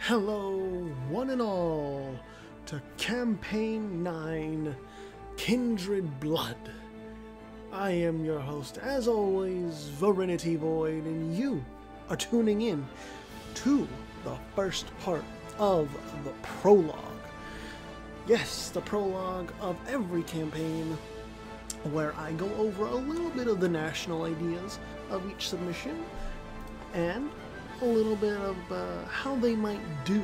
Hello, one and all, to Campaign 9, Kindred Blood. I am your host, as always, Virinity Void, and you are tuning in to the first part of the Prologue. Yes, the Prologue of every campaign, where I go over a little bit of the national ideas of each submission, and a little bit of how they might do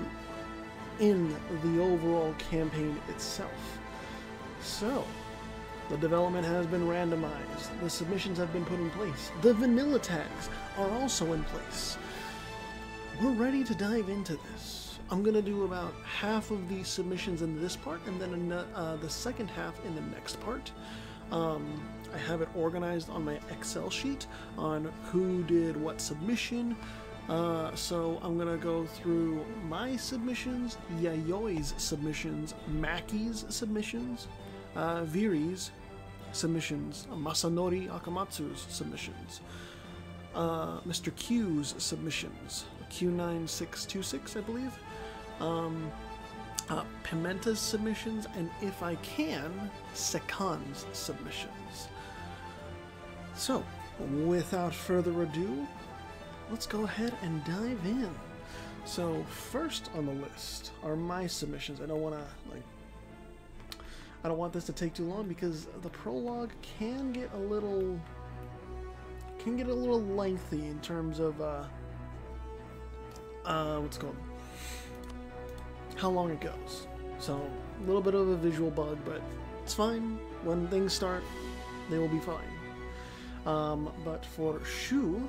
in the overall campaign itself. So, the development has been randomized, the submissions have been put in place, the vanilla tags are also in place. We're ready to dive into this. I'm going to do about half of the submissions in this part, and then the second half in the next part. I have it organized on my Excel sheet on who did what submission. So I'm gonna go through my submissions, Yayoi's submissions, Maki's submissions, Viri's submissions, Masanori Akamatsu's submissions, Mr. Q's submissions, Q9626 I believe, Pimenta's submissions, and if I can, Sekan's submissions. So, without further ado, let's go ahead and dive in. So first on the list are my submissions. I don't want this to take too long because the prologue can get a little lengthy in terms of what's it called? How long it goes. So a little bit of a visual bug, but it's fine. When things start, they will be fine. But for Shu,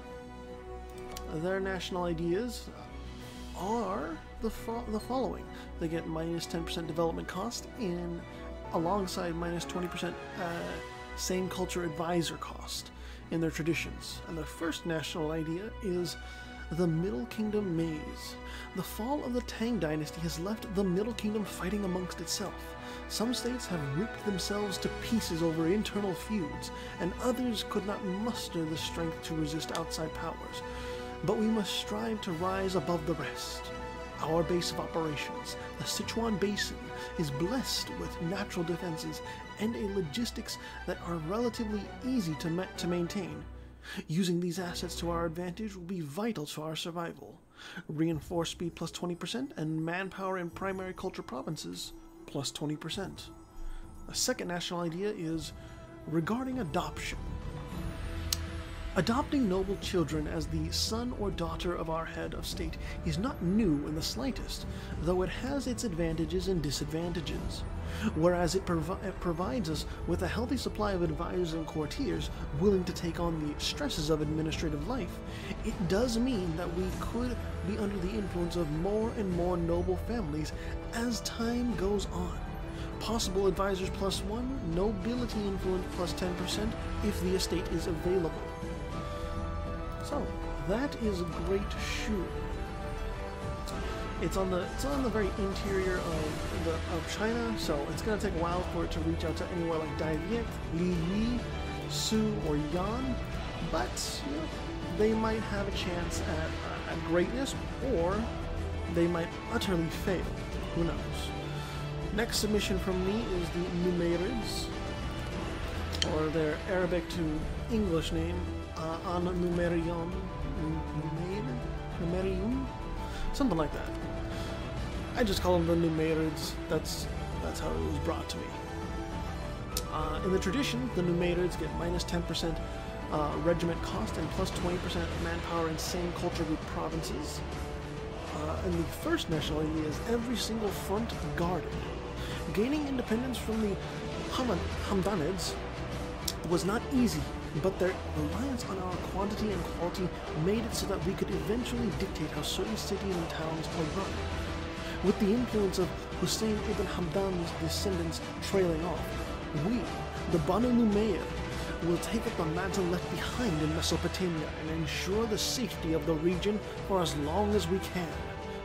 their national ideas are the following. They get minus 10% development cost alongside minus 20% same culture advisor cost in their traditions. And the first national idea is the Middle Kingdom Maze. The fall of the Tang Dynasty has left the Middle Kingdom fighting amongst itself. Some states have ripped themselves to pieces over internal feuds, and others could not muster the strength to resist outside powers. But we must strive to rise above the rest. Our base of operations, the Sichuan Basin, is blessed with natural defenses and a logistics that are relatively easy to maintain. Using these assets to our advantage will be vital to our survival. Reinforced speed plus 20% and manpower in primary culture provinces plus 20%. A second national idea is regarding adoption. Adopting noble children as the son or daughter of our head of state is not new in the slightest, though it has its advantages and disadvantages. Whereas it provides us with a healthy supply of advisors and courtiers willing to take on the stresses of administrative life, it does mean that we could be under the influence of more and more noble families as time goes on. Possible advisors plus 1, nobility influence plus 10% if the estate is available. So that is a great Shu. It's on the very interior of China, so it's gonna take a while for it to reach out to anywhere like Dai Viet, Li Yi, Su, or Yan, but you know, they might have a chance at greatness, or they might utterly fail. Who knows? Next submission from me is the Numerids, or their Arabic to English name, Numerion, Numerium, something like that. I just call them the Numerids. That's how it was brought to me. In the tradition, the Numerids get minus 10% regiment cost and plus 20% manpower in same culture group provinces. And the first nationality is every single front guarded. Gaining independence from the Hamdanids was not easy, but their reliance on our quantity and quality made it so that we could eventually dictate how certain cities and towns are run. With the influence of Hussein ibn Hamdan's descendants trailing off, we, the Banu Numayr, will take up the mantle left behind in Mesopotamia and ensure the safety of the region for as long as we can.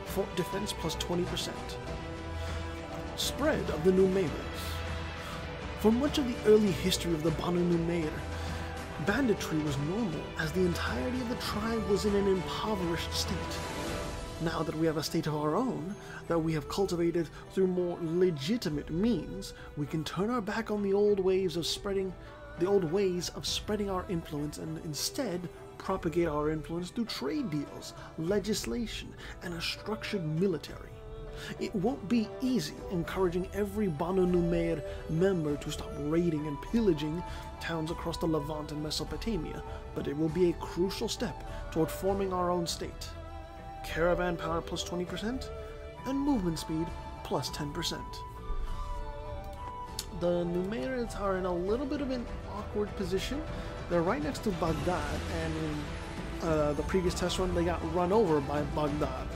Fort defense plus 20%. Spread of the Numayrs. For much of the early history of the Banu Numayr, banditry was normal, as the entirety of the tribe was in an impoverished state. now that we have a state of our own, that we have cultivated through more legitimate means, we can turn our back on the old ways of spreading our influence and instead propagate our influence through trade deals, legislation, and a structured military. It won't be easy encouraging every Banu Numair member to stop raiding and pillaging towns across the Levant and Mesopotamia, but it will be a crucial step toward forming our own state. Caravan power plus 20%, and movement speed plus 10%. The Numairids are in a little bit of an awkward position. They're right next to Baghdad, and in the previous test run they got run over by Baghdad.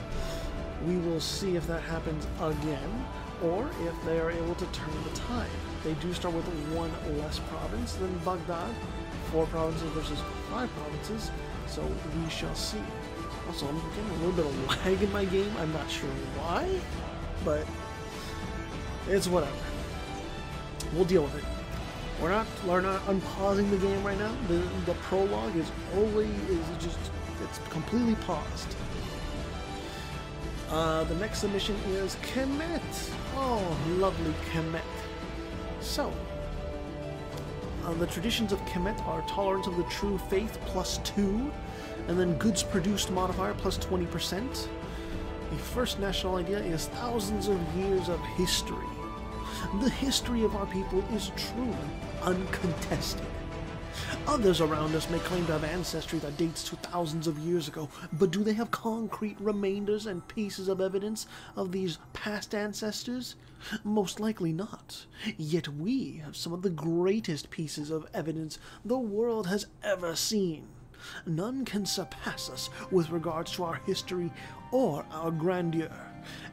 We will see if that happens again, or if they are able to turn the tide. They do start with one less province than Baghdad, 4 provinces versus 5 provinces, so we shall see. Also, I'm getting a little bit of lag in my game. I'm not sure why, but it's whatever. We'll deal with it. We're not unpausing the game right now. The prologue is it's completely paused. The next submission is Kemet. Oh, lovely Kemet. So, the traditions of Kemet are tolerance of the true faith plus 2, and then goods produced modifier plus 20%. The first national idea is thousands of years of history. The history of our people is truly uncontested. Others around us may claim to have ancestry that dates to thousands of years ago, but do they have concrete remainders and pieces of evidence of these past ancestors? Most likely not. Yet we have some of the greatest pieces of evidence the world has ever seen. None can surpass us with regards to our history or our grandeur,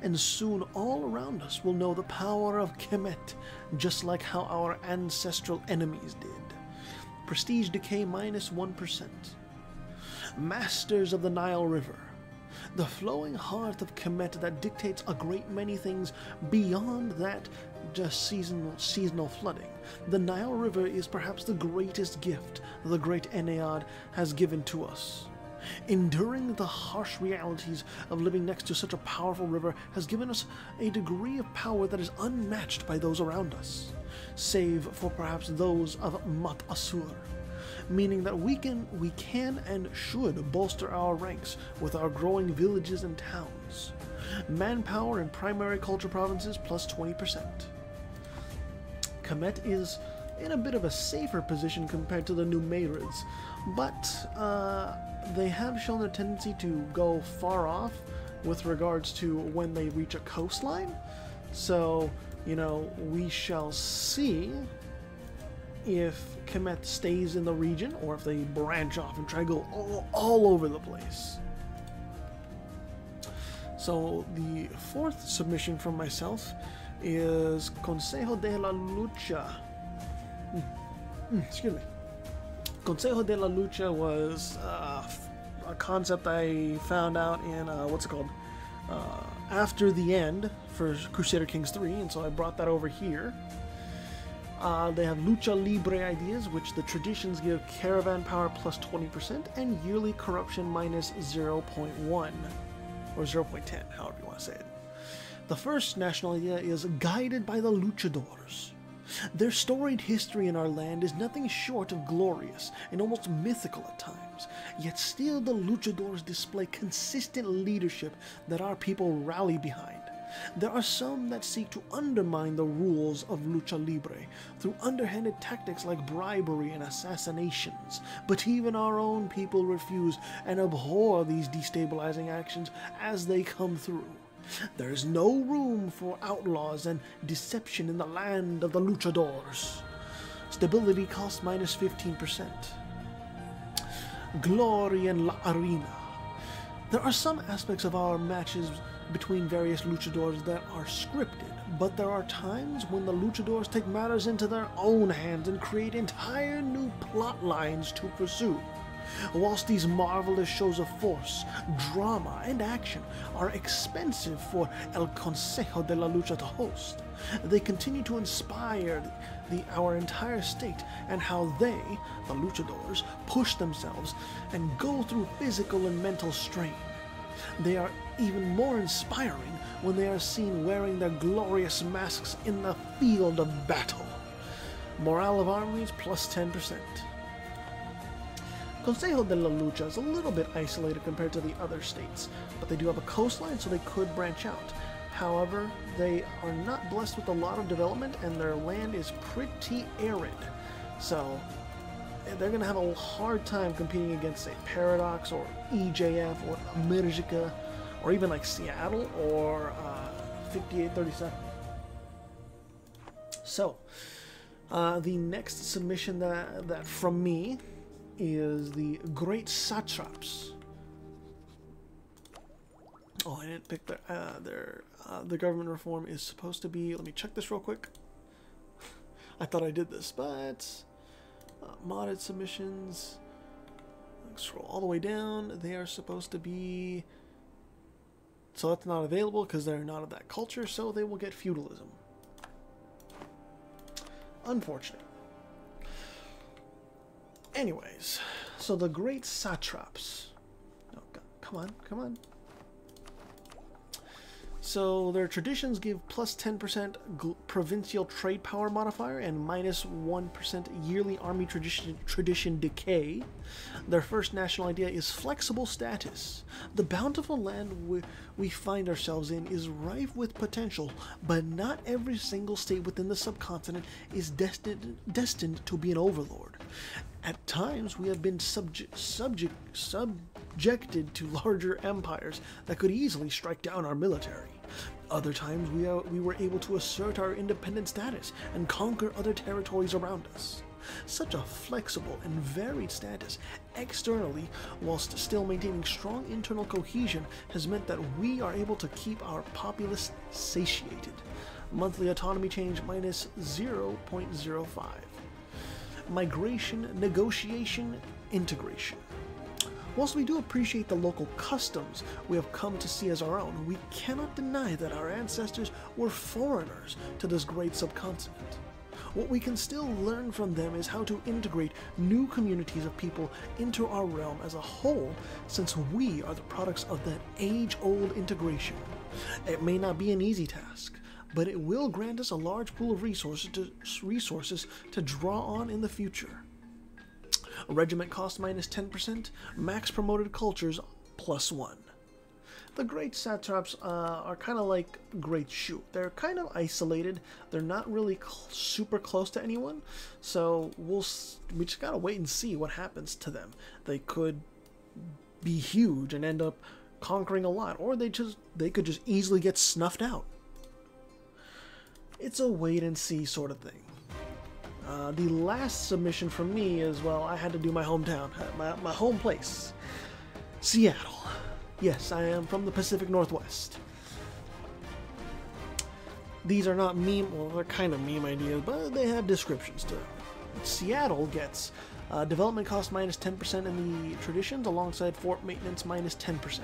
and soon all around us will know the power of Kemet, just like how our ancestral enemies did. Prestige decay minus 1%. Masters of the Nile River. The flowing heart of Kemet that dictates a great many things beyond that just seasonal flooding. The Nile River is perhaps the greatest gift the great Ennead has given to us. Enduring the harsh realities of living next to such a powerful river has given us a degree of power that is unmatched by those around us, save for perhaps those of Mat Asur, meaning that we can and should bolster our ranks with our growing villages and towns. Manpower in primary culture provinces plus 20%. Kemet is in a bit of a safer position compared to the Numairids, but they have shown a tendency to go far off with regards to when they reach a coastline. So, we shall see if Kemet stays in the region or if they branch off and try to go all over the place. So the fourth submission from myself is Consejo de la Lucha. Excuse me. Consejo de la Lucha was a concept I found out in, After the End for Crusader Kings 3, and so I brought that over here. They have Lucha Libre ideas, which the traditions give caravan power plus 20% and yearly corruption minus 0.1, or 0.10, however you want to say it. The first national idea is guided by the luchadors. Their storied history in our land is nothing short of glorious and almost mythical at times, yet still the luchadors display consistent leadership that our people rally behind. There are some that seek to undermine the rules of lucha libre through underhanded tactics like bribery and assassinations, but even our own people refuse and abhor these destabilizing actions as they come through. There is no room for outlaws and deception in the land of the luchadors. Stability cost minus 15%. Glory in La Arena. There are some aspects of our matches between various luchadors that are scripted, but there are times when the luchadors take matters into their own hands and create entire new plot lines to pursue. Whilst these marvelous shows of force, drama, and action are expensive for El Consejo de la Lucha to host, they continue to inspire our entire state and how they, the luchadors, push themselves and go through physical and mental strain. They are even more inspiring when they are seen wearing their glorious masks in the field of battle. Morale of armies plus 10%. Consejo de la Lucha is a little bit isolated compared to the other states, but they do have a coastline, so they could branch out. However, they are not blessed with a lot of development, and their land is pretty arid. So they're going to have a hard time competing against, say, Paradox or EJF or America, or even like Seattle or 5837. So, the next submission that from me is the Great Satraps. Oh, I didn't pick the government reform is supposed to be. Let me check this real quick. I thought I did this, but modded submissions. Scroll all the way down. They are supposed to be. So that's not available because they're not of that culture. So they will get feudalism. Unfortunate. Anyways, so the Great Satraps. Oh God, come on. So their traditions give plus 10% provincial trade power modifier and minus 1% yearly army tradition decay. Their first national idea is flexible status. The bountiful land we find ourselves in is rife with potential, but not every single state within the subcontinent is destined to be an overlord. At times, we have been subjected to larger empires that could easily strike down our military. Other times, we were able to assert our independent status and conquer other territories around us. Such a flexible and varied status externally, whilst still maintaining strong internal cohesion, has meant that we are able to keep our populace satiated. Monthly autonomy change minus 0.05. Migration, negotiation, integration. Whilst we do appreciate the local customs we have come to see as our own, we cannot deny that our ancestors were foreigners to this great subcontinent. What we can still learn from them is how to integrate new communities of people into our realm as a whole, since we are the products of that age-old integration. It may not be an easy task, but it will grant us a large pool of resources to draw on in the future. Regiment cost minus 10%, max promoted cultures plus 1. The Great Satraps are kind of like Great Shu. They're kind of isolated. They're not really super close to anyone, so we just gotta wait and see what happens to them. They could be huge and end up conquering a lot, or they could just easily get snuffed out. It's a wait and see sort of thing. The last submission from me is, well, I had to do my hometown, my home place, Seattle. Yes, I am from the Pacific Northwest. These are not meme, well, they're kind of meme ideas, but they have descriptions to them. Seattle gets development cost minus 10% in the traditions, alongside fort maintenance minus 10%.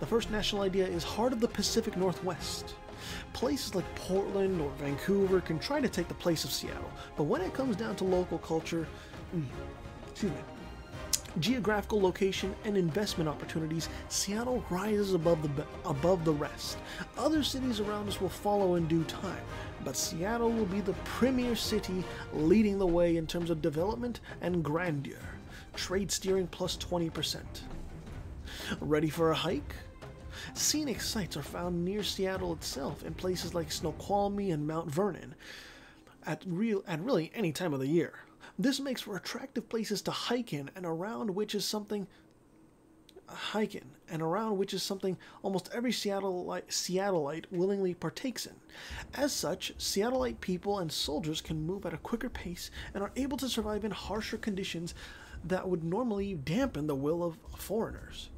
The first national idea is Heart of the Pacific Northwest. Places like Portland or Vancouver can try to take the place of Seattle, but when it comes down to local culture, geographical location, and investment opportunities, Seattle rises above the rest. Other cities around us will follow in due time, but Seattle will be the premier city, leading the way in terms of development and grandeur. Trade steering plus 20%. Ready for a hike? Scenic sites are found near Seattle itself in places like Snoqualmie and Mount Vernon at really any time of the year. This makes for attractive places to hike in, and around which is something almost every Seattleite willingly partakes in. As such, Seattleite people and soldiers can move at a quicker pace and are able to survive in harsher conditions that would normally dampen the will of foreigners.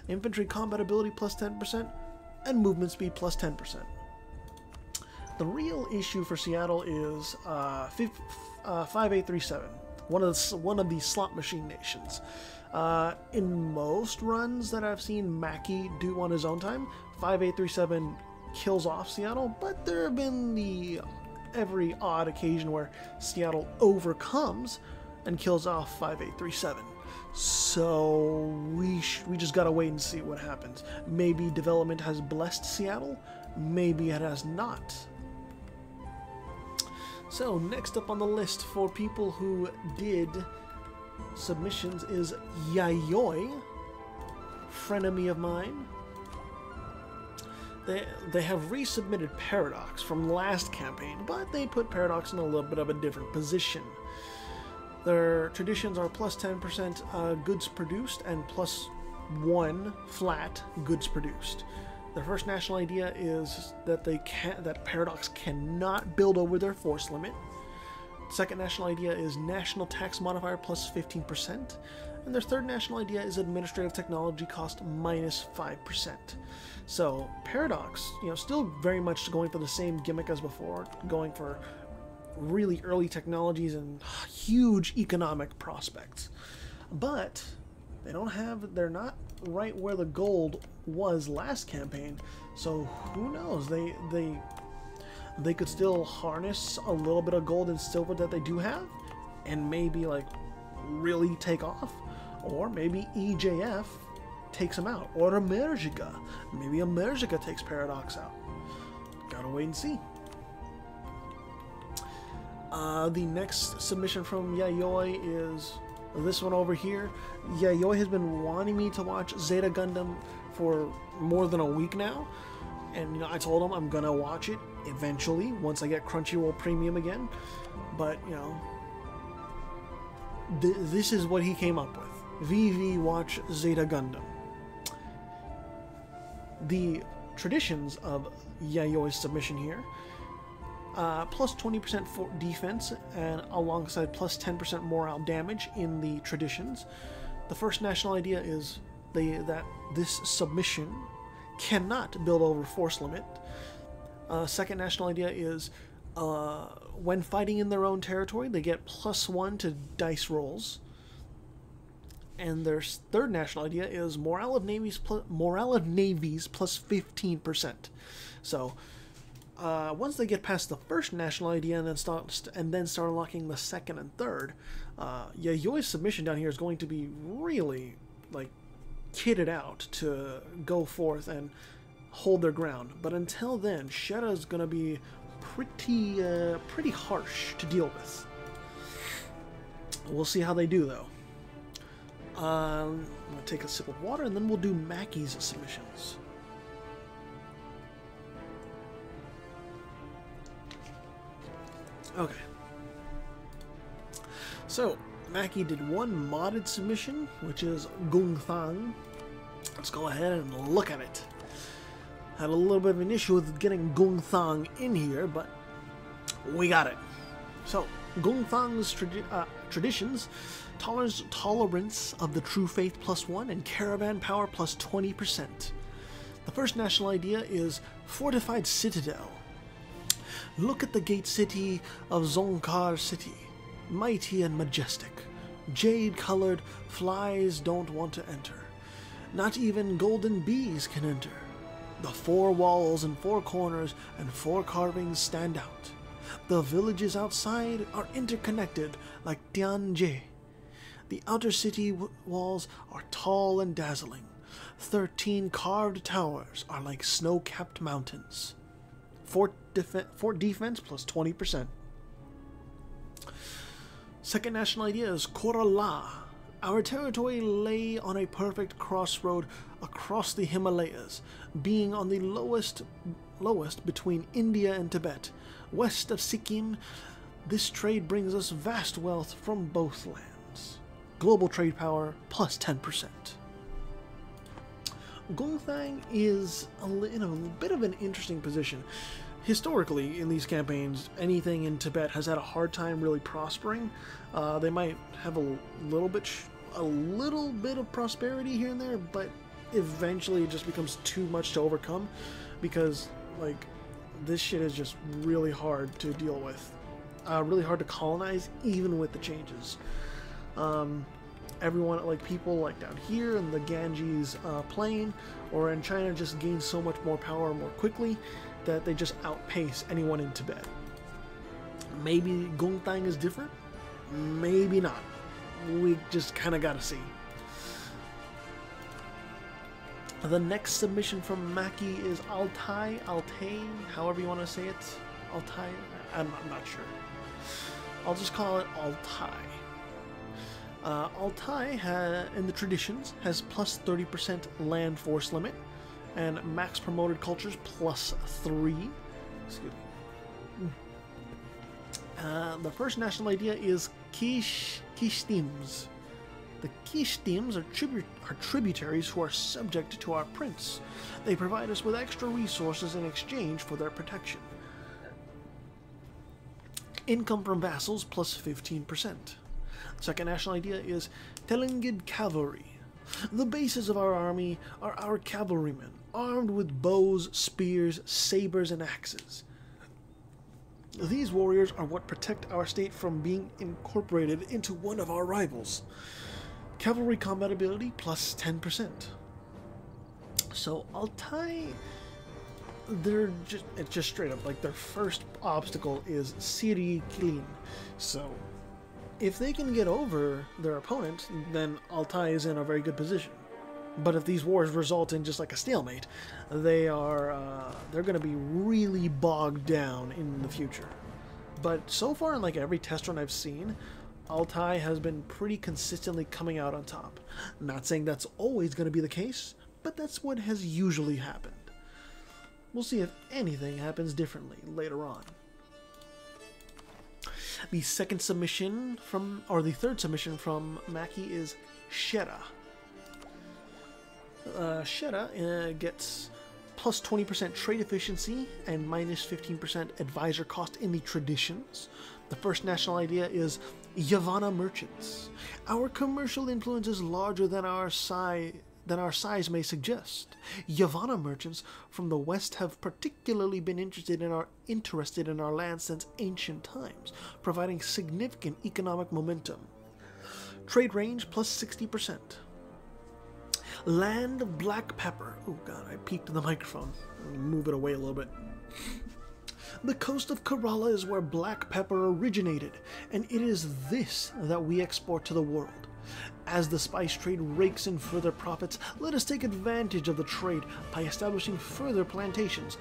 Infantry combat ability plus 10%, and movement speed plus 10%. The real issue for Seattle is 5837, one of the slot machine nations. In most runs that I've seen Mackie do on his own time, 5837 kills off Seattle, but there have been every odd occasion where Seattle overcomes and kills off 5837. So we just gotta wait and see what happens. Maybe development has blessed Seattle, maybe it has not. So next up on the list for people who did submissions is Yayoi, frenemy of mine. They have resubmitted Paradox from last campaign, but they put Paradox in a little bit of a different position. Their traditions are plus 10% goods produced and plus 1 flat goods produced. Their first national idea is that that Paradox cannot build over their force limit. Second national idea is national tax modifier plus 15%. And their third national idea is administrative technology cost minus 5%. So Paradox, still very much going for the same gimmick as before, going for really early technologies and huge economic prospects. But they're not right where the gold was last campaign. So who knows? They could still harness a little bit of gold and silver that they do have and maybe like really take off. Or maybe EJF takes them out. Or America. Maybe America takes Paradox out. Gotta wait and see. The next submission from Yayoi is this one over here. Yayoi has been wanting me to watch Zeta Gundam for more than a week now. And I told him I'm gonna watch it eventually once I get Crunchyroll Premium again. But this is what he came up with. VV watch Zeta Gundam. The traditions of Yayoi's submission here, plus 20% for defense and alongside plus 10% morale damage in the traditions. The first national idea is that this submission cannot build over force limit. Second national idea is when fighting in their own territory, they get plus 1 to dice rolls. And their third national idea is morale of navies plus 15%. So once they get past the first national idea and then start unlocking the second and third, Yayoi's submission down here is going to be really like kitted out to go forth and hold their ground. But until then, Sheta is going to be pretty harsh to deal with. We'll see how they do though. I'm going to take a sip of water and then we'll do Mackie's submissions. Okay. So, Mackie did one modded submission, which is Gungthang. Let's go ahead and look at it. Had a little bit of an issue with getting Gungthang in here, but we got it. So, Gungthang's traditions: tolerance of the true faith plus 1 and caravan power plus 20%. The first national idea is fortified citadel. Look at the gate city of Zonkar City, mighty and majestic. Jade-colored flies don't want to enter. Not even golden bees can enter. The 4 walls and 4 corners and 4 carvings stand out. The villages outside are interconnected like Tianje. The outer city walls are tall and dazzling. 13 carved towers are like snow-capped mountains. Fort defense plus 20%. Second national idea is Korala. Our territory lay on a perfect crossroad across the Himalayas, being on the lowest between India and Tibet. West of Sikkim, this trade brings us vast wealth from both lands. Global trade power plus 10%. Gungthang is in a bit of an interesting position. Historically, in these campaigns, anything in Tibet has had a hard time really prospering. They might have a little bit of prosperity here and there, but eventually it just becomes too much to overcome because, like, this shit is just really hard to deal with. Really hard to colonize, even with the changes. Everyone, like people like down here in the Ganges plain or in China, just gain so much more power more quickly that they just outpace anyone in Tibet. Maybe Gungthang is different, maybe not. We just kind of gotta see. The next submission from Maki is Altai, however you want to say it. Altai, I'm not sure. I'll just call it Altai. Altai, in the traditions, has plus 30% land force limit, and max promoted cultures plus 3. Excuse me. The first national idea is Kishtims. The Kishtims are tributaries who are subject to our prince. They provide us with extra resources in exchange for their protection. Income from vassals plus 15%. Second national idea is Telengid Cavalry. The bases of our army are our cavalrymen, armed with bows, spears, sabers, and axes. These warriors are what protect our state from being incorporated into one of our rivals. Cavalry combat ability plus 10%. So Altai, it's just straight up, like, their first obstacle is Siri Kilin. So if they can get over their opponent, then Altai is in a very good position. But if these wars result in just like a stalemate, they're going to be really bogged down in the future. But so far, in like every test run I've seen, Altai has been pretty consistently coming out on top. Not saying that's always going to be the case, but that's what has usually happened. We'll see if anything happens differently later on. The third submission from Maki is Shera. Shera gets plus 20% trade efficiency and minus 15% advisor cost in the traditions. The first national idea is Yavanna merchants. Our commercial influence is larger than our size may suggest. Yavanna merchants from the west have particularly been interested in our land since ancient times, providing significant economic momentum. Trade range plus 60%. Land of black pepper. Oh god, I peeked the microphone. Let me move it away a little bit. The coast of Kerala is where black pepper originated, and it is this that we export to the world. As the spice trade rakes in further profits, let us take advantage of the trade by establishing further plantations,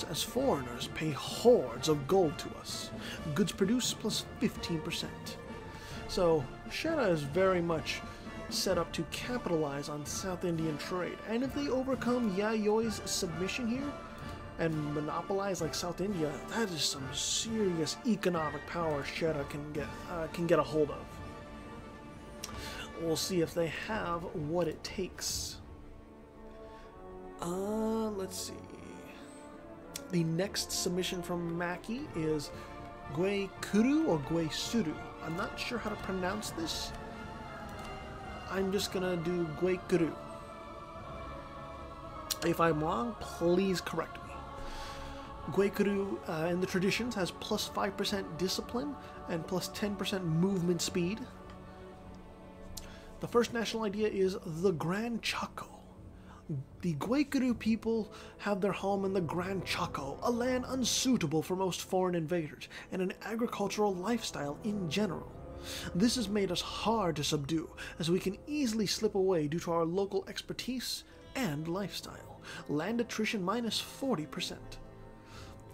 as foreigners pay hordes of gold to us. Goods produced plus 15%. So, Shera is very much set up to capitalize on South Indian trade, and if they overcome Yayoi's submission here and monopolize like South India, that is some serious economic power Shera can get a hold of. We'll see if they have what it takes. Let's see. The next submission from Maki is Guekuru or Guesuru. I'm not sure how to pronounce this. I'm just gonna do Guekuru. If I'm wrong, please correct me. Guekuru in the traditions has plus 5% discipline and plus 10% movement speed. The first national idea is the Grand Chaco. The Guekuru people have their home in the Grand Chaco, a land unsuitable for most foreign invaders, and an agricultural lifestyle in general. This has made us hard to subdue, as we can easily slip away due to our local expertise and lifestyle. Land attrition minus 40%.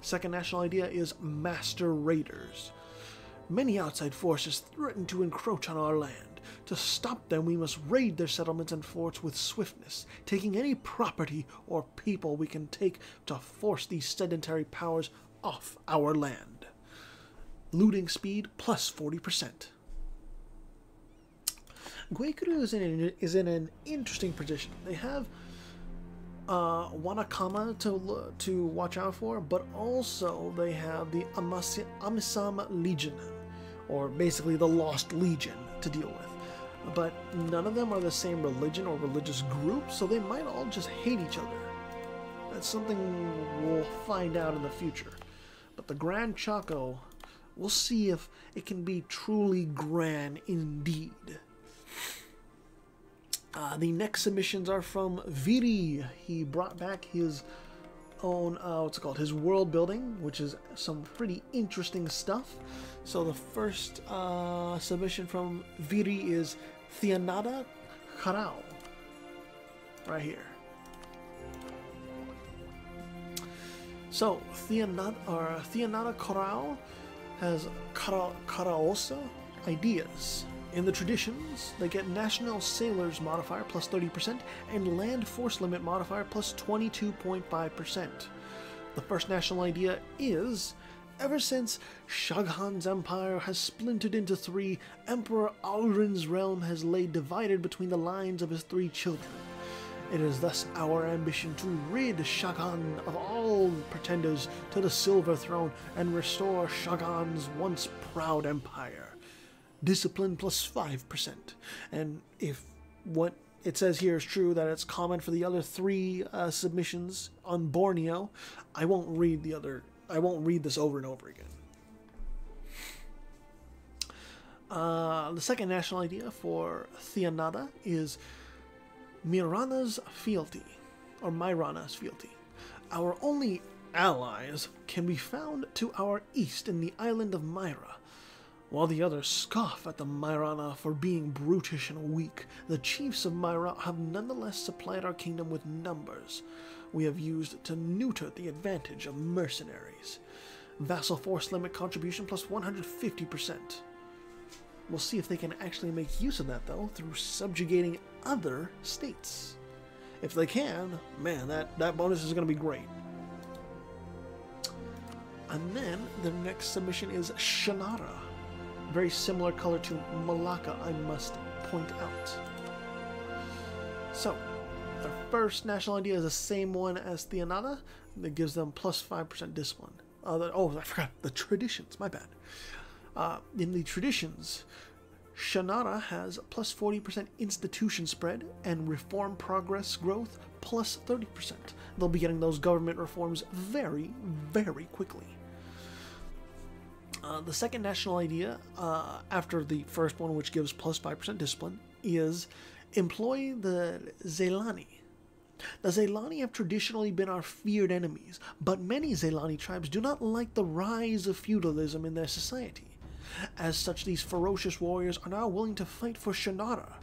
Second national idea is Master Raiders. Many outside forces threaten to encroach on our land. To stop them, we must raid their settlements and forts with swiftness, taking any property or people we can take to force these sedentary powers off our land. Looting speed plus 40%. Guekuru is in an interesting position. They have Wanakama to watch out for, but also they have the Amisam Legion, or basically the Lost Legion, to deal with. But none of them are the same religion or religious group, so they might all just hate each other. That's something we'll find out in the future. But the Grand Chaco, we'll see if it can be truly grand indeed. The next submissions are from Viri. He brought back his own, his world building, which is some pretty interesting stuff. So the first submission from Viri is Thianada Karao, right here. So, Theanata Corral has Karaosa ideas. In the traditions, they get National Sailors modifier plus 30% and Land Force Limit modifier plus 22.5%. The first national idea is, ever since Shaghan's empire has splintered into three, Emperor Alrin's realm has laid divided between the lines of his three children. It is thus our ambition to rid Shaghan of all pretenders to the Silver Throne and restore Shaghan's once proud empire. Discipline plus 5%. And if what it says here is true, that it's common for the other three submissions on Borneo, I won't read this over and over again. The second national idea for Theanada is Myrana's fealty, or Myrana's fealty. Our only allies can be found to our east in the island of Myra. While the others scoff at the Myrana for being brutish and weak, the chiefs of Myra have nonetheless supplied our kingdom with numbers we have used to neuter the advantage of mercenaries. Vassal force limit contribution plus 150%. We'll see if they can actually make use of that, though, through subjugating other states. If they can, man, that bonus is going to be great. And then the next submission is Shannara. Very similar color to Malacca, I must point out. So, the first national idea is the same one as Theanada. That gives them plus 5% discipline. I forgot. The traditions, my bad. In the traditions, Shannara has plus 40% institution spread and reform progress growth plus 30%. They'll be getting those government reforms very, very quickly. The second national idea, after the first one, which gives plus 5% discipline, is employ the Zelani. The Zelani have traditionally been our feared enemies, but many Zelani tribes do not like the rise of feudalism in their society. As such, these ferocious warriors are now willing to fight for Shannara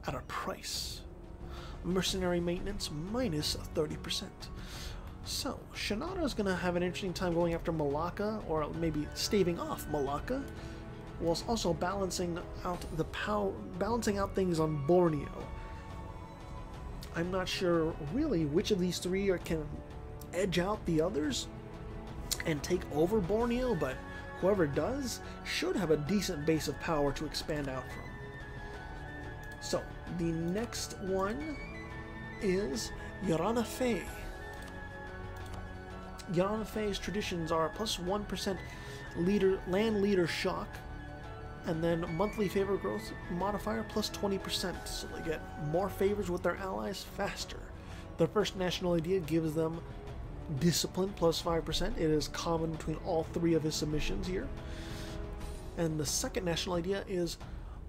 at a price. Mercenary maintenance minus 30%. So, Shannara is going to have an interesting time going after Malacca, or maybe staving off Malacca, whilst also balancing out things on Borneo. I'm not sure really which of these three can edge out the others and take over Borneo, but whoever does should have a decent base of power to expand out from. So, the next one is Yarana Fey. Yarana Fey's traditions are plus 1% land leader shock, and then monthly favor growth modifier plus 20%, so they get more favors with their allies faster. Their first national idea gives them discipline plus 5%. It is common between all three of his submissions here. And the second national idea is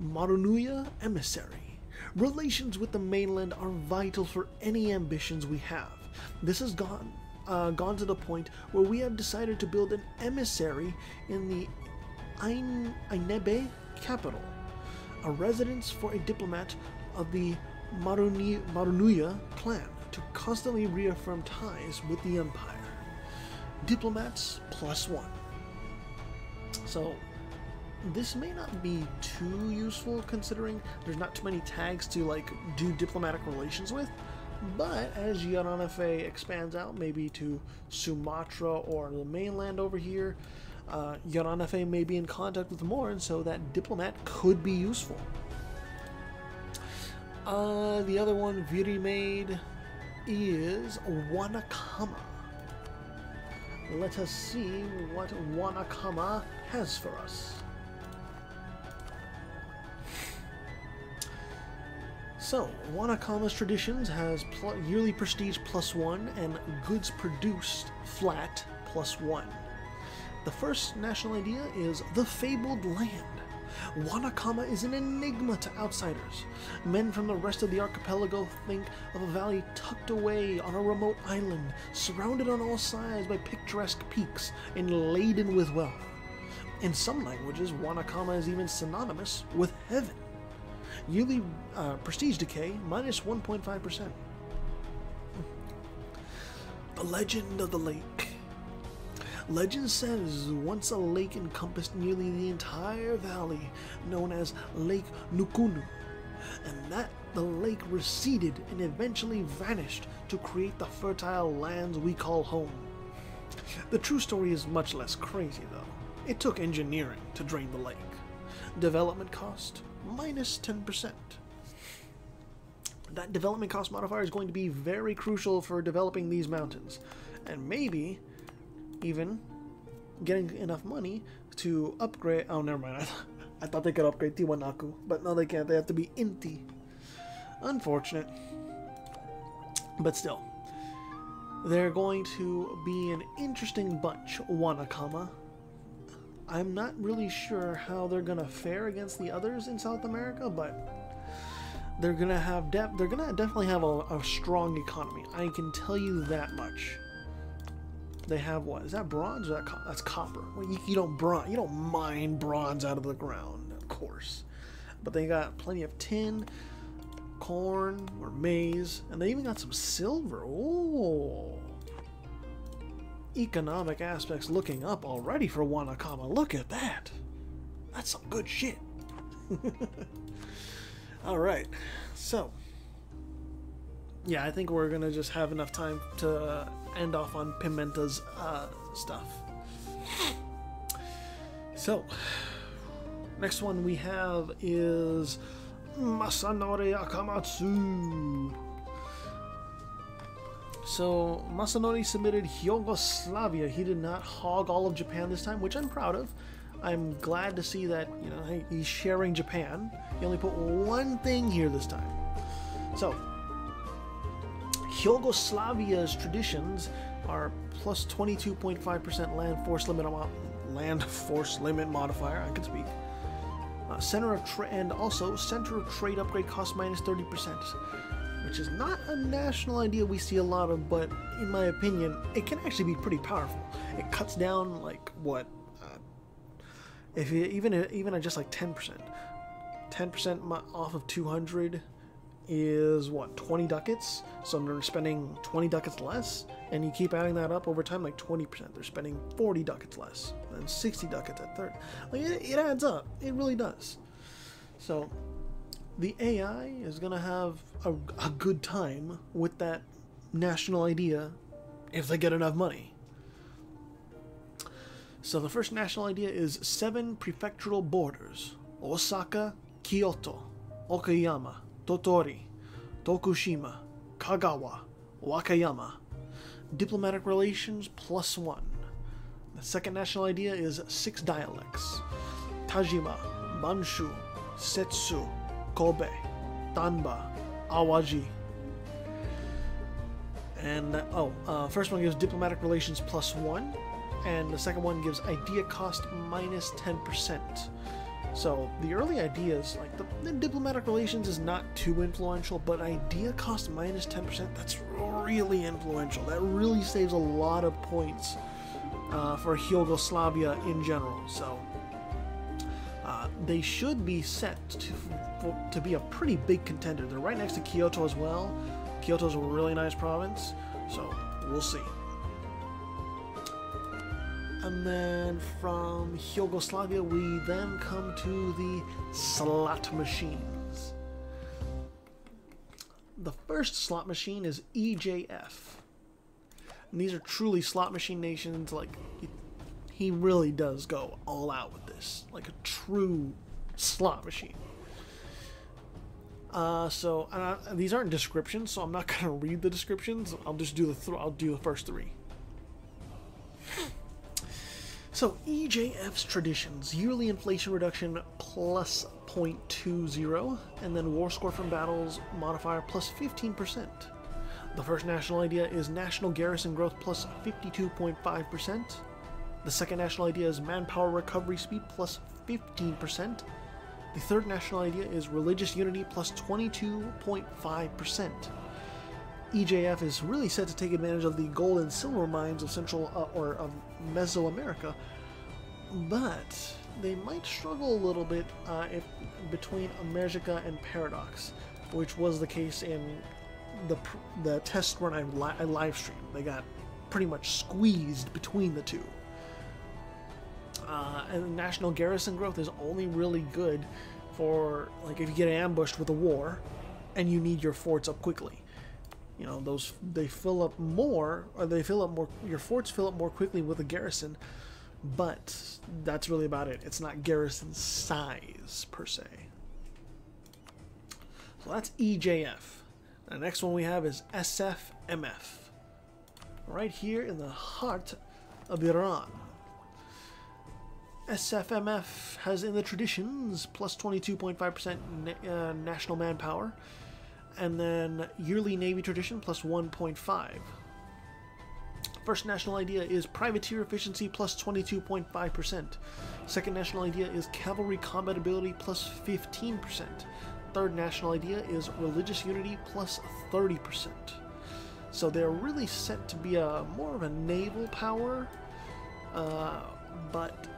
Marunuya Emissary. Relations with the mainland are vital for any ambitions we have. This has gone to the point where we have decided to build an emissary in the Ainebe capital, a residence for a diplomat of the Marunuya clan to constantly reaffirm ties with the empire. Diplomats plus 1. So this may not be too useful considering there's not too many tags to do diplomatic relations with. But as Yarana Fey expands out, maybe to Sumatra or the mainland over here, Yarana Fey may be in contact with more, and so that diplomat could be useful. The other one, Viri made, is Wanakama. Let us see what Wanakama has for us. So, Wanakama's traditions has yearly prestige plus 1 and goods produced flat plus 1. The first national idea is the fabled land. Wanakama is an enigma to outsiders. Men from the rest of the archipelago think of a valley tucked away on a remote island, surrounded on all sides by picturesque peaks and laden with wealth. In some languages, Wanakama is even synonymous with heaven. Yearly prestige decay minus 1.5%. The legend of the lake. Legend says once a lake encompassed nearly the entire valley, known as Lake Nukunu, and that the lake receded and eventually vanished to create the fertile lands we call home. The true story is much less crazy, though. It took engineering to drain the lake. Development cost, minus 10%. That development cost modifier is going to be very crucial for developing these mountains, and maybe even getting enough money to upgrade. Oh, never mind. I thought they could upgrade Tiwanaku, but no, they can't. They have to be Inti. Unfortunate, but still, they're going to be an interesting bunch, Wanakama. I'm not really sure how they're gonna fare against the others in South America, but they're gonna have they're gonna definitely have a strong economy. I can tell you that much. They have what? Is that bronze or that's copper? Well, you don't mine bronze out of the ground, of course. But they got plenty of tin, corn or maize, and they even got some silver. Oh, economic aspects looking up already for Wanakama. Look at that. That's some good shit. Alright, so yeah, I think we're gonna just have enough time to end off on Pimenta's stuff. So, next one we have is Masanori Akamatsu. So, Masanori submitted Yugoslavia. He did not hog all of Japan this time, which I'm proud of. I'm glad to see that, you know, hey, he's sharing Japan. He only put one thing here this time. So, Yugoslavia's traditions are plus 22.5% land force limit modifier. I can speak. Center of trade upgrade cost minus 30%, which is not a national idea we see a lot of, but in my opinion, it can actually be pretty powerful. It cuts down like what? If you, even at just like 10% off of 200 is what, 20 ducats? So they're spending 20 ducats less, and you keep adding that up over time, like 20%. They're spending 40 ducats less, and 60 ducats at third. Like it adds up. It really does. So the AI is gonna have a good time with that national idea if they get enough money. So the first national idea is 7 prefectural borders: Osaka, Kyoto, Okayama, Tottori, Tokushima, Kagawa, Wakayama. Diplomatic relations +1. The second national idea is 6 dialects: Tajima, Manshu, Setsu, Kobe, Danba, Awaji. And first one gives diplomatic relations +1. And the second one gives idea cost minus 10%. So the early ideas, like the diplomatic relations is not too influential, but idea cost minus 10%, that's really influential. That really saves a lot of points for Yugoslavia in general. So they should be set to be a pretty big contender. They're right next to Kyoto as well. Kyoto's a really nice province, so we'll see. And then from Yugoslavia, we then come to the slot machines. The first slot machine is EJF. And these are truly slot machine nations. Like, he really does go all out with this, like a true slot machine. These aren't descriptions, so I'm not gonna read the descriptions. I'll just do the first 3. So, EJF's traditions: yearly inflation reduction plus 0.20, and then war score from battles modifier plus 15%. The first national idea is national garrison growth plus 52.5%. The second national idea is manpower recovery speed plus 15%. The third national idea is religious unity plus 22.5%. EJF is really set to take advantage of the gold and silver mines of of Mesoamerica, but they might struggle a little bit between America and Paradox, which was the case in the test run I live streamed. They got pretty much squeezed between the two. and national garrison growth is only really good for like if you get ambushed with a war and you need your forts up quickly. You know, those they fill up more, or they fill up more. Your forts fill up more quickly with a garrison, but that's really about it. It's not garrison size per se. So that's EJF. The next one we have is SFMF, right here in the heart of Iran. SFMF has in the traditions plus 22.5% national manpower, and then yearly Navy tradition plus 1.5. First national idea is privateer efficiency plus 22.5%. Second national idea is cavalry combat ability plus 15%. Third national idea is religious unity plus 30%. So they're really set to be a more of a naval power, but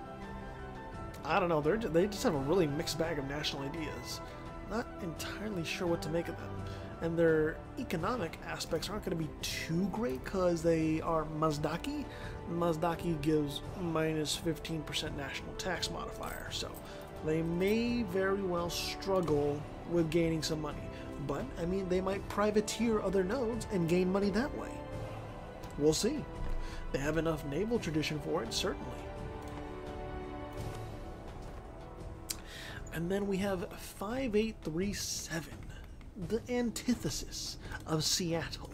I don't know, they just have a really mixed bag of national ideas. Not entirely sure what to make of them. And their economic aspects aren't going to be too great because they are Mazdaki. Mazdaki gives minus 15% national tax modifier, so they may very well struggle with gaining some money. But, I mean, they might privateer other nodes and gain money that way. We'll see. They have enough naval tradition for it, certainly. And then we have 5837, the antithesis of Seattle.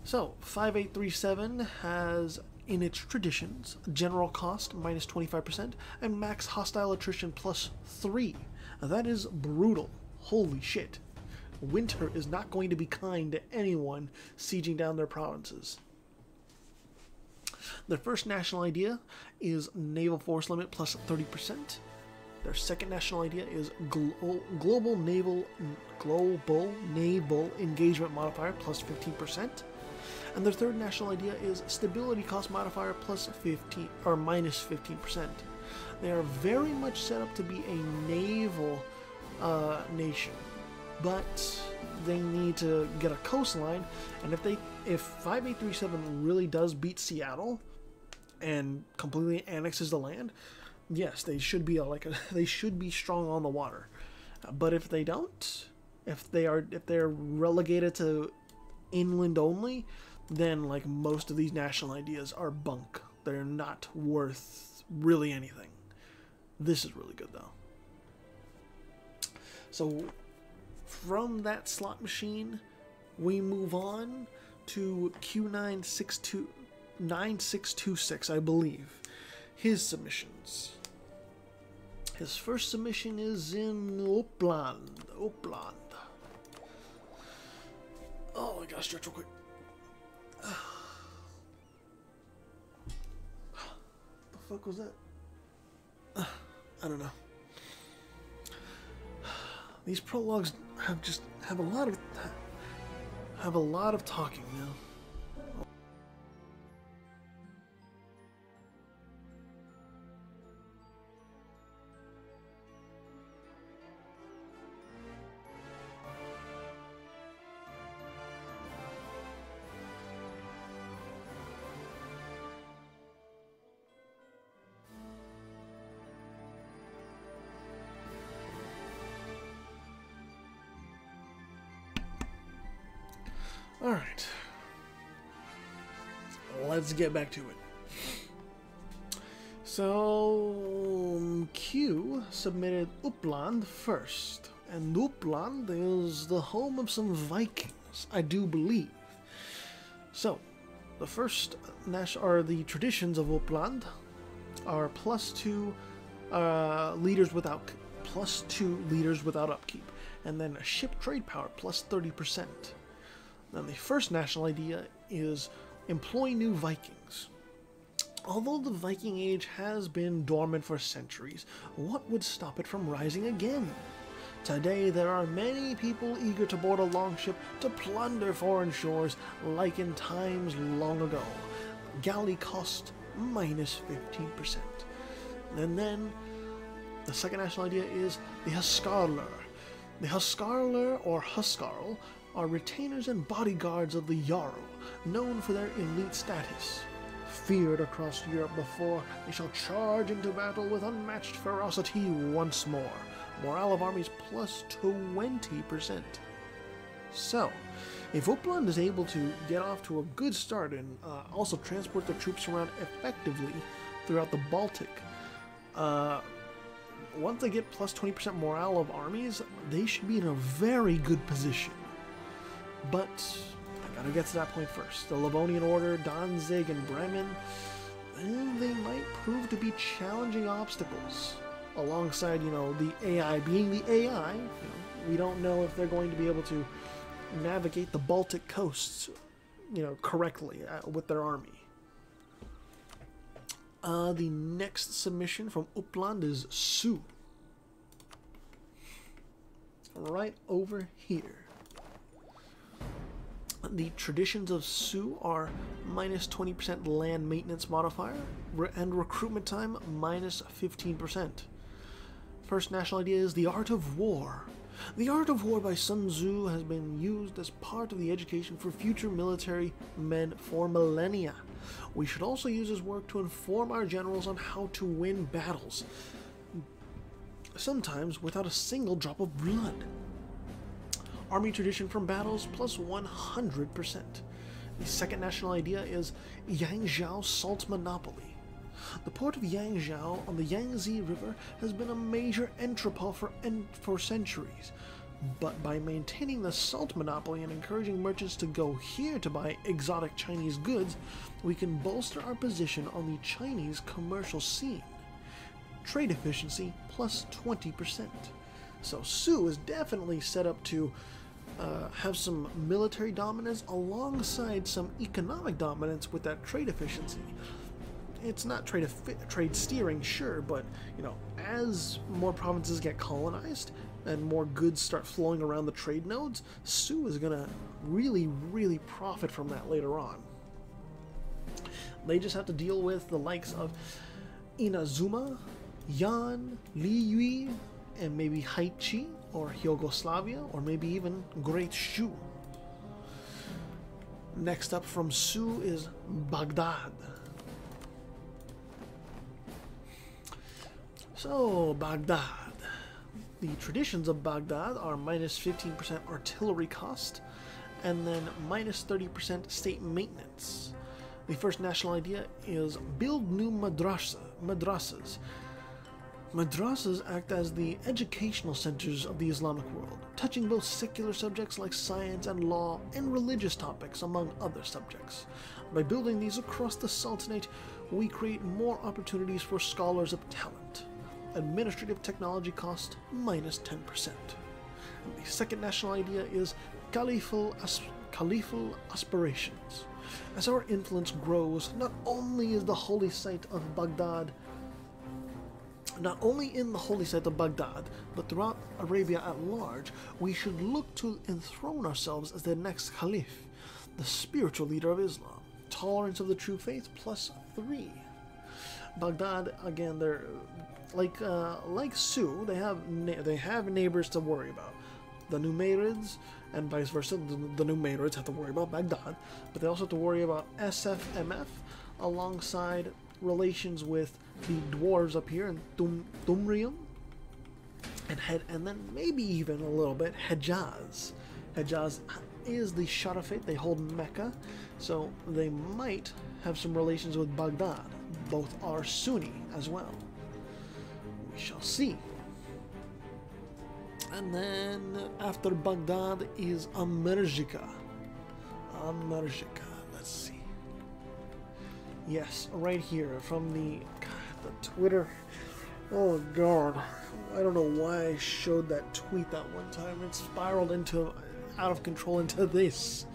So, 5837 has, in its traditions, general cost minus 25% and max hostile attrition plus 3. Now, that is brutal. Holy shit. Winter is not going to be kind to anyone sieging down their provinces. Their first national idea is naval force limit plus 30%. Their second national idea is global naval engagement modifier plus 15%. And their third national idea is stability cost modifier plus 15 or minus 15%. They are very much set up to be a naval nation, but they need to get a coastline. And if 5837 really does beat Seattle and completely annexes the land, yes, they should be they should be strong on the water. But if they don't, if they're relegated to inland only, then like most of these national ideas are bunk. They're not worth really anything. This is really good though. So from that slot machine, we move on to Q9626, I believe. His submissions. His first submission is in Uppland. Oh, I gotta stretch real quick. The fuck was that? I don't know. These prologues have a lot of talking now. Alright, let's get back to it. So, Q submitted Uppland first, and Uppland is the home of some Vikings, I do believe. So, the first the traditions of Uppland are +2 leaders without upkeep, and then a ship trade power +30%. Then the first national idea is employ new Vikings. Although the Viking Age has been dormant for centuries, what would stop it from rising again? Today there are many people eager to board a longship to plunder foreign shores like in times long ago. Galley cost -15%. And then the second national idea is the Huskarler. The Huskarler or Huskarl are retainers and bodyguards of the Jarl, known for their elite status. feared across Europe before, they shall charge into battle with unmatched ferocity once more. Morale of armies plus 20%. So, if Uppland is able to get off to a good start and also transport their troops around effectively throughout the Baltic, once they get plus 20% morale of armies, they should be in a very good position. But I gotta get to that point first. The Livonian Order, Danzig, and Bremen, they might prove to be challenging obstacles. Alongside, the AI being the AI, we don't know if they're going to be able to navigate the Baltic coasts, correctly with their army. The next submission from Uppland is Sue. Right over here. The traditions of Sue are minus 20% land maintenance modifier and recruitment time minus 15%. First national idea is the art of war. The art of war by Sun Tzu has been used as part of the education for future military men for millennia. We should also use his work to inform our generals on how to win battles, sometimes without a single drop of blood. Army tradition from battles plus 100%. The second national idea is Yangzhou Salt Monopoly. The port of Yangzhou on the Yangtze River has been a major entrepot for centuries, but by maintaining the salt monopoly and encouraging merchants to go here to buy exotic Chinese goods, we can bolster our position on the Chinese commercial scene. Trade efficiency plus 20%. So Sue is definitely set up to have some military dominance alongside some economic dominance with that trade efficiency. It's not trade steering, sure, but as more provinces get colonized and more goods start flowing around the trade nodes, Sue is gonna really, really profit from that later on. They just have to deal with the likes of Inazuma, Yan, Liyue, and maybe Haichi or Yugoslavia, or maybe even Great Shu. Next up from Sue is Baghdad. So, Baghdad. The traditions of Baghdad are minus 15% artillery cost, and then minus 30% state maintenance. The first national idea is build new madrasas. Madrasas act as the educational centers of the Islamic world, touching both secular subjects like science and law and religious topics, among other subjects. By building these across the Sultanate, we create more opportunities for scholars of talent. Administrative technology cost minus 10%. And the second national idea is caliphal aspirations. As our influence grows, not only in the holy site of Baghdad, but throughout Arabia at large, we should look to enthrone ourselves as the next caliph, the spiritual leader of Islam. Tolerance of the true faith plus 3. Baghdad, again, they're like Sue, they have neighbors to worry about. The Numerids, and vice versa, the Numerids have to worry about Baghdad, but they also have to worry about SFMF, alongside relations with the dwarves up here in Thumrium, and then maybe even a little bit Hejaz. Hejaz is the Sharafate, they hold Mecca, so they might have some relations with Baghdad. Both are Sunni as well. We shall see. And then after Baghdad is Amerjika. Let's see. Yes, right here from the Twitter. Oh god, I don't know why I showed that tweet that one time. It spiraled out of control into this,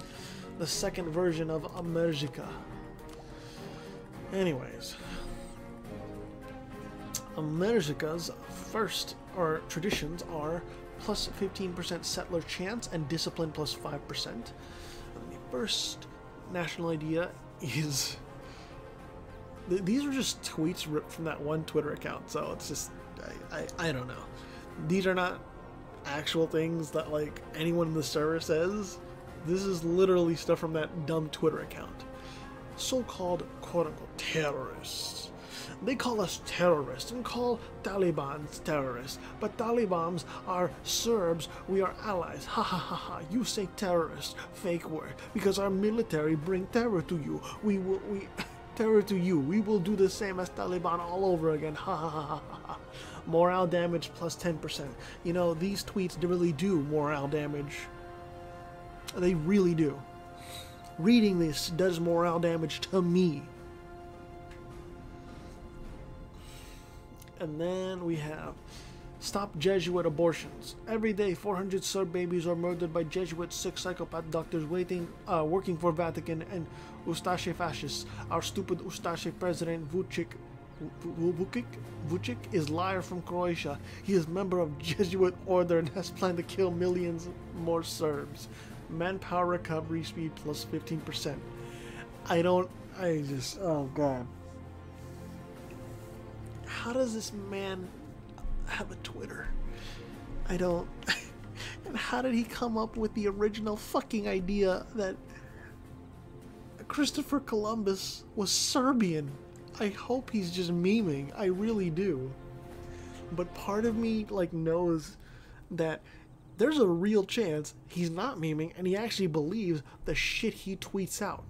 the second version of Amerjika. Anyways, Amerjika's traditions are plus 15% settler chance and discipline plus 5%. And the first national idea is... These are just tweets ripped from that one Twitter account, so it's just... I don't know. These are not actual things that, anyone in the server says. This is literally stuff from that dumb Twitter account. so-called quote-unquote terrorists. They call us terrorists and call Taliban's terrorists, but Talibans are Serbs, we are allies. Ha ha ha ha, you say terrorist, fake word, because our military bring terror to you. Terror to you. We will do the same as Taliban all over again. Ha ha ha ha ha. Morale damage plus 10%. You know, these tweets really do morale damage. They really do. Reading this does morale damage to me. And then we have stop Jesuit abortions. Every day, 400 Serb babies are murdered by Jesuit sick psychopath doctors working for Vatican and Ustaše fascists. Our stupid Ustaše president Vucic is liar from Croatia. He is member of Jesuit order and has planned to kill millions more Serbs. Manpower recovery speed plus 15%. Oh god. How does this man have a Twitter? And how did he come up with the original fucking idea that Christopher Columbus was Serbian? I hope he's just memeing. I really do. But part of me knows that there's a real chance he's not memeing and he actually believes the shit he tweets out.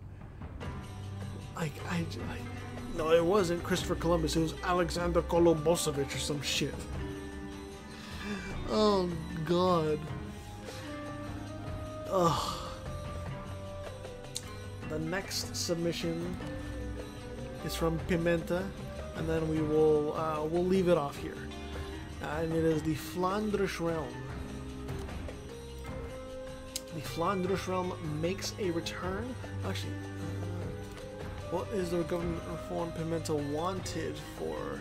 No, it wasn't Christopher Columbus. It was Alexander Kolobosevich or some shit. Oh, God. Ugh. The next submission is from Pimenta, and then we'll leave it off here. And it is the Flanders realm. The Flanders realm makes a return. Actually, what is the government reform Pimenta wanted for?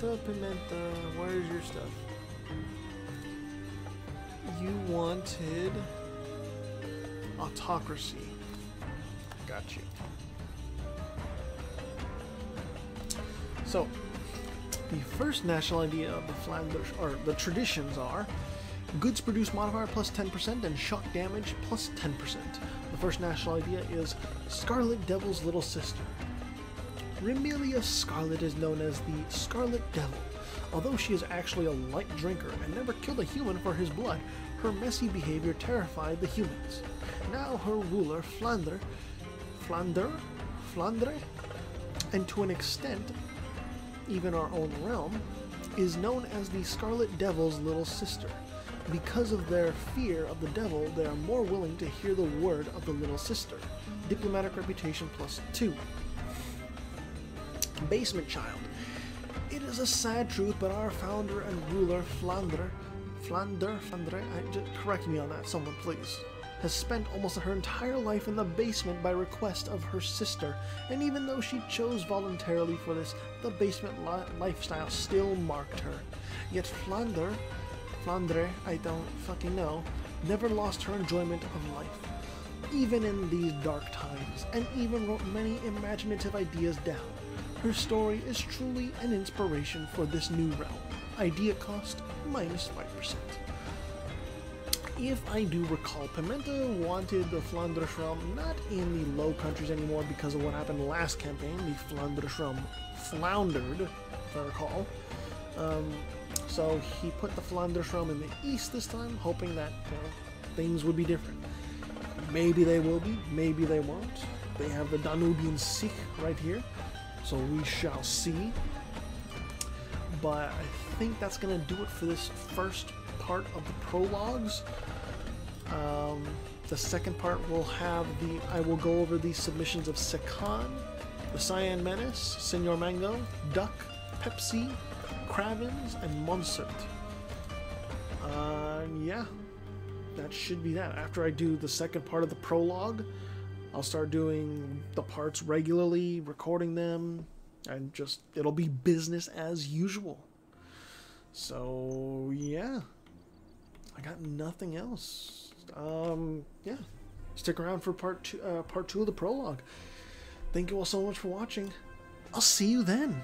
Pimenta, where's your stuff? You wanted autocracy. Got you. So, the first national idea of the Flanders, or the traditions are goods produce modifier plus 10% and shock damage plus 10%. The first national idea is Scarlet Devil's little sister. Remilia Scarlet is known as the Scarlet Devil. Although she is actually a light drinker and never killed a human for his blood, her messy behavior terrified the humans. Now her ruler, Flandre, and to an extent, even our own realm, is known as the Scarlet Devil's little sister. Because of their fear of the devil, they are more willing to hear the word of the little sister. Diplomatic reputation plus 2. Basement child. It is a sad truth, but our founder and ruler, Flandre, correct me on that, someone please, has spent almost her entire life in the basement by request of her sister, and even though she chose voluntarily for this, the basement lifestyle still marked her. Yet Flandre, I don't fucking know, never lost her enjoyment of life, even in these dark times, and even wrote many imaginative ideas down. Her story is truly an inspiration for this new realm. Idea cost minus 5%. If I do recall, Pimenta wanted the Flanders realm not in the Low Countries anymore because of what happened last campaign. The Flanders realm floundered, if I recall. So he put the Flanders realm in the east this time, hoping that things would be different. Maybe they will be, maybe they won't. They have the Danubian Sikh right here, so we shall see. But I think that's going to do it for this first part of the prologues. The second part will have I will go over the submissions of Sekan, the Cyan Menace, Senor Mango, Duck, Pepsi, Kravens, and Monsert. Yeah, that should be that. After I do the second part of the prologue, I'll start doing the parts regularly, recording them, and it'll be business as usual. So, yeah. I got nothing else. Yeah. Stick around for part two of the prologue. Thank you all so much for watching. I'll see you then.